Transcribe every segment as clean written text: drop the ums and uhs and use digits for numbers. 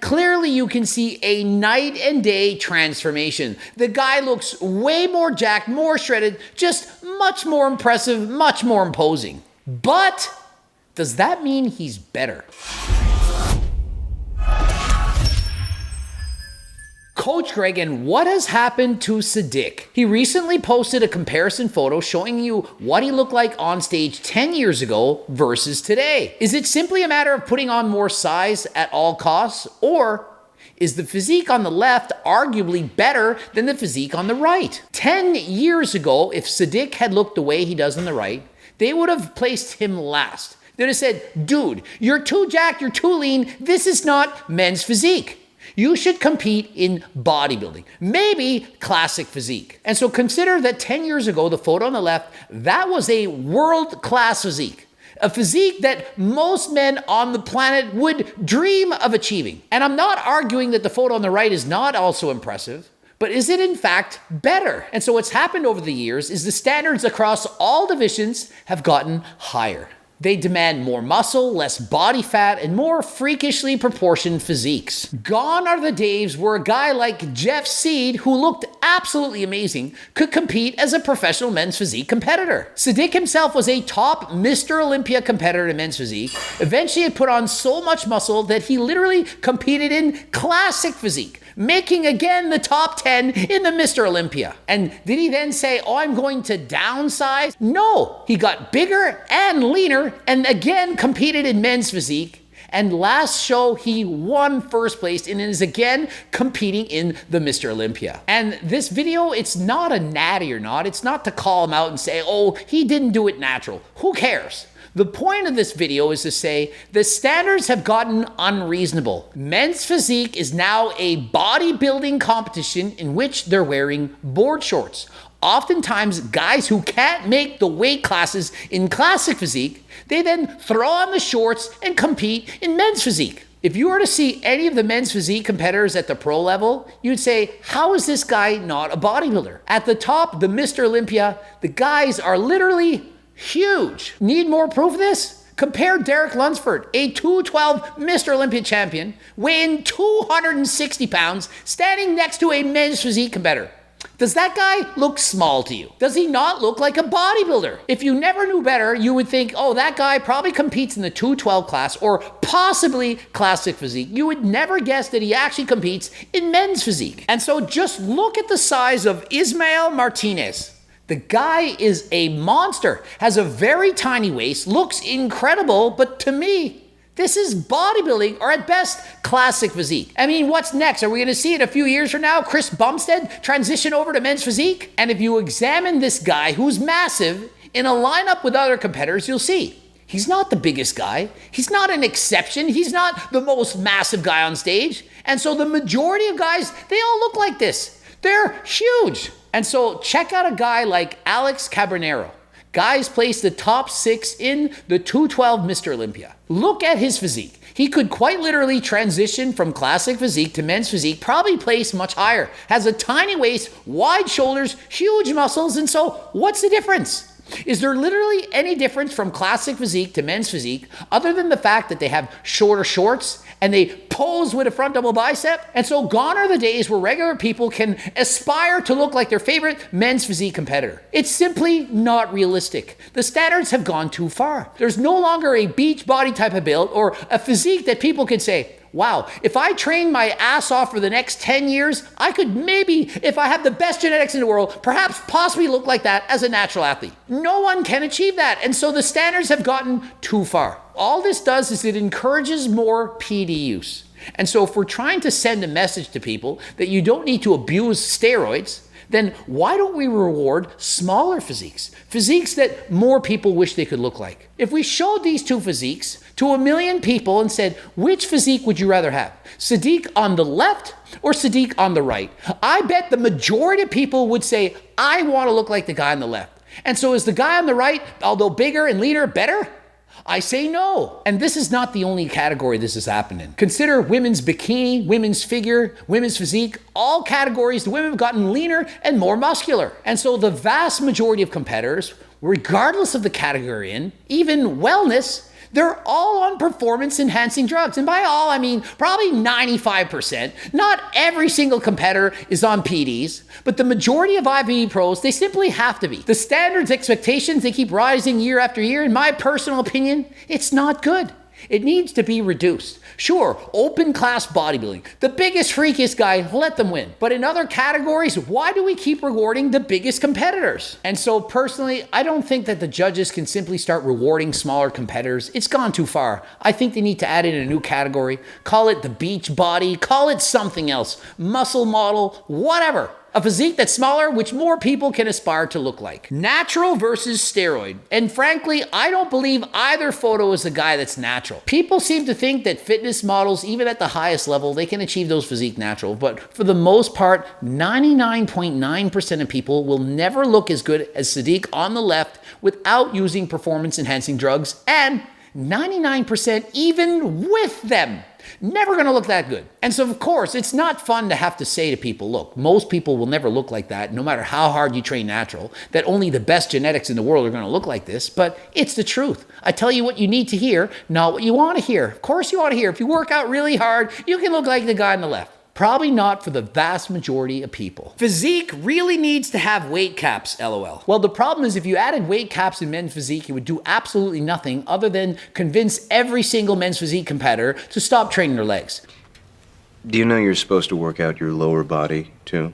clearly you can see a night and day transformation. The guy looks way more jacked, more shredded, just much more impressive, much more imposing. But does that mean he's better? Coach Greg, and what has happened to Sadik? He recently posted a comparison photo showing you what he looked like on stage 10 years ago versus today. Is it simply a matter of putting on more size at all costs, or is the physique on the left arguably better than the physique on the right? 10 years ago, if Sadik had looked the way he does on the right, they would have placed him last. They'd have said, dude, you're too jacked, you're too lean, this is not men's physique. You should compete in bodybuilding, maybe classic physique. And so consider that 10 years ago, the photo on the left, that was a world-class physique. A physique that most men on the planet would dream of achieving. And I'm not arguing that the photo on the right is not also impressive, but is it in fact better? And so what's happened over the years is the standards across all divisions have gotten higher. They demand more muscle, less body fat, and more freakishly proportioned physiques. Gone are the days where a guy like Jeff Seed, who looked absolutely amazing, could compete as a professional men's physique competitor. Sadik himself was a top Mr. Olympia competitor in men's physique. Eventually he put on so much muscle that he literally competed in classic physique, making again the top 10 in the Mr. Olympia. And did he then say, oh, I'm going to downsize? No, he got bigger and leaner and again competed in men's physique. And last show, he won first place and is again competing in the Mr. Olympia. And this video, it's not a natty or not. It's not to call him out and say, oh, he didn't do it natural. Who cares? The point of this video is to say the standards have gotten unreasonable. Men's physique is now a bodybuilding competition in which they're wearing board shorts. Oftentimes, guys who can't make the weight classes in classic physique, they then throw on the shorts and compete in men's physique. If you were to see any of the men's physique competitors at the pro level, you'd say, how is this guy not a bodybuilder? At the top, the Mr. Olympia, the guys are literally huge. Need more proof of this? Compare Derek Lunsford, a 212 Mr. Olympia champion, weighing 260 pounds, standing next to a men's physique competitor. Does that guy look small to you? Does he not look like a bodybuilder? If you never knew better, you would think, oh, that guy probably competes in the 212 class or possibly classic physique. You would never guess that he actually competes in men's physique. And so just look at the size of Ismael Martinez. The guy is a monster, has a very tiny waist, looks incredible, but to me, this is bodybuilding, or at best, classic physique. I mean, what's next? Are we gonna see it a few years from now? Chris Bumstead transition over to men's physique? And if you examine this guy, who's massive, in a lineup with other competitors, you'll see he's not the biggest guy. He's not an exception. He's not the most massive guy on stage. And so the majority of guys, they all look like this. They're huge. And so check out a guy like Alex Cabernero. Guys placed the top 6 in the 212 Mr. Olympia. Look at his physique. He could quite literally transition from classic physique to men's physique, probably place much higher. Has a tiny waist, wide shoulders, huge muscles, and so what's the difference? Is there literally any difference from classic physique to men's physique other than the fact that they have shorter shorts and they pose with a front double bicep? And so gone are the days where regular people can aspire to look like their favorite men's physique competitor. It's simply not realistic. The standards have gone too far. There's no longer a beach body type of build or a physique that people could say, wow, if I train my ass off for the next 10 years, I could maybe, if I have the best genetics in the world, perhaps possibly look like that as a natural athlete. No one can achieve that. And so the standards have gotten too far. All this does is it encourages more PD use. And so if we're trying to send a message to people that you don't need to abuse steroids, then why don't we reward smaller physiques? Physiques that more people wish they could look like. If we showed these two physiques to 1 million people and said, which physique would you rather have? Sadik on the left or Sadik on the right? I bet the majority of people would say, I want to look like the guy on the left. And so is the guy on the right, although bigger and leaner, better? I say no. And this is not the only category this has happened in. Consider women's bikini, women's figure, women's physique. All categories, the women have gotten leaner and more muscular. And so the vast majority of competitors, regardless of the category in, even wellness, they're all on performance enhancing drugs. And by all, I mean probably 95%. Not every single competitor is on PDs, but the majority of IFBB pros, they simply have to be. The standards, expectations, they keep rising year after year. In my personal opinion, it's not good. It needs to be reduced. Sure, open class bodybuilding, the biggest, freakiest guy, let them win. But in other categories, why do we keep rewarding the biggest competitors? And so personally, I don't think that the judges can simply start rewarding smaller competitors. It's gone too far. I think they need to add in a new category. Call it the beach body, call it something else, muscle model, whatever. A physique that's smaller, which more people can aspire to look like. Natural versus steroid. And frankly, I don't believe either photo is a guy that's natural. People seem to think that fitness models, even at the highest level, they can achieve those physique natural. But for the most part, 99.9% of people will never look as good as Sadik on the left without using performance-enhancing drugs, and 99% even with them. Never gonna look that good. And so of course, it's not fun to have to say to people, look, most people will never look like that, no matter how hard you train natural, that only the best genetics in the world are gonna look like this, but it's the truth. I tell you what you need to hear, not what you wanna hear. Of course you wanna hear. If you work out really hard, you can look like the guy on the left. Probably not for the vast majority of people. Physique really needs to have weight caps, LOL. Well, the problem is if you added weight caps in men's physique, it would do absolutely nothing other than convince every single men's physique competitor to stop training their legs. Do you know you're supposed to work out your lower body too?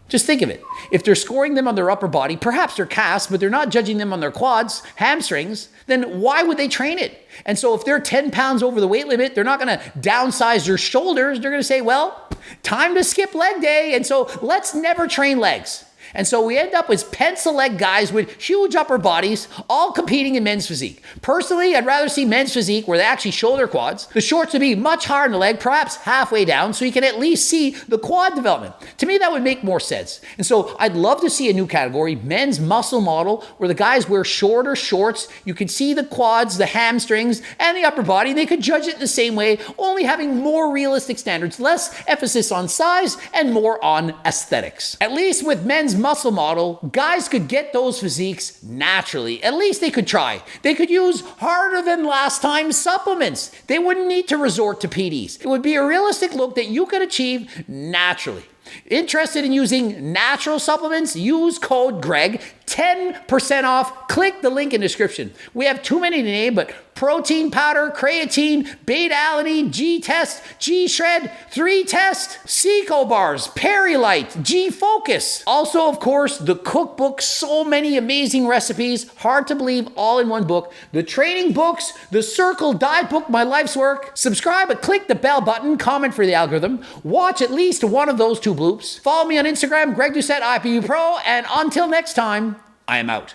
Just think of it. If they're scoring them on their upper body, perhaps their calves, but they're not judging them on their quads, hamstrings, then why would they train it? And so if they're 10 pounds over the weight limit, they're not gonna downsize their shoulders. They're gonna say, well, time to skip leg day. And so let's never train legs. And so we end up with pencil leg guys with huge upper bodies, all competing in men's physique. Personally, I'd rather see men's physique where they actually show their quads. The shorts would be much higher in the leg, perhaps halfway down, so you can at least see the quad development. To me, that would make more sense. And so I'd love to see a new category, men's muscle model, where the guys wear shorter shorts. You can see the quads, the hamstrings, and the upper body. They could judge it the same way, only having more realistic standards, less emphasis on size and more on aesthetics. At least with men's muscle model, guys could get those physiques naturally. At least they could try. They could use harder than last time supplements. They wouldn't need to resort to PDs. It would be a realistic look that you could achieve naturally. Interested in using natural supplements? Use code GREG, 10% off. Click the link in the description. We have too many to name, but protein powder, creatine, beta-alanine, G-Test, G-Shred, 3-Test, Seco bars, Perilite, G-Focus. Also, of course, the cookbook, so many amazing recipes, hard to believe, all in one book. The training books, the Circle Diet book, My Life's Work. Subscribe and click the bell button, comment for the algorithm. Watch at least one of those two bloops. Follow me on Instagram, Greg Doucette, IFBB Pro, and until next time, I am out.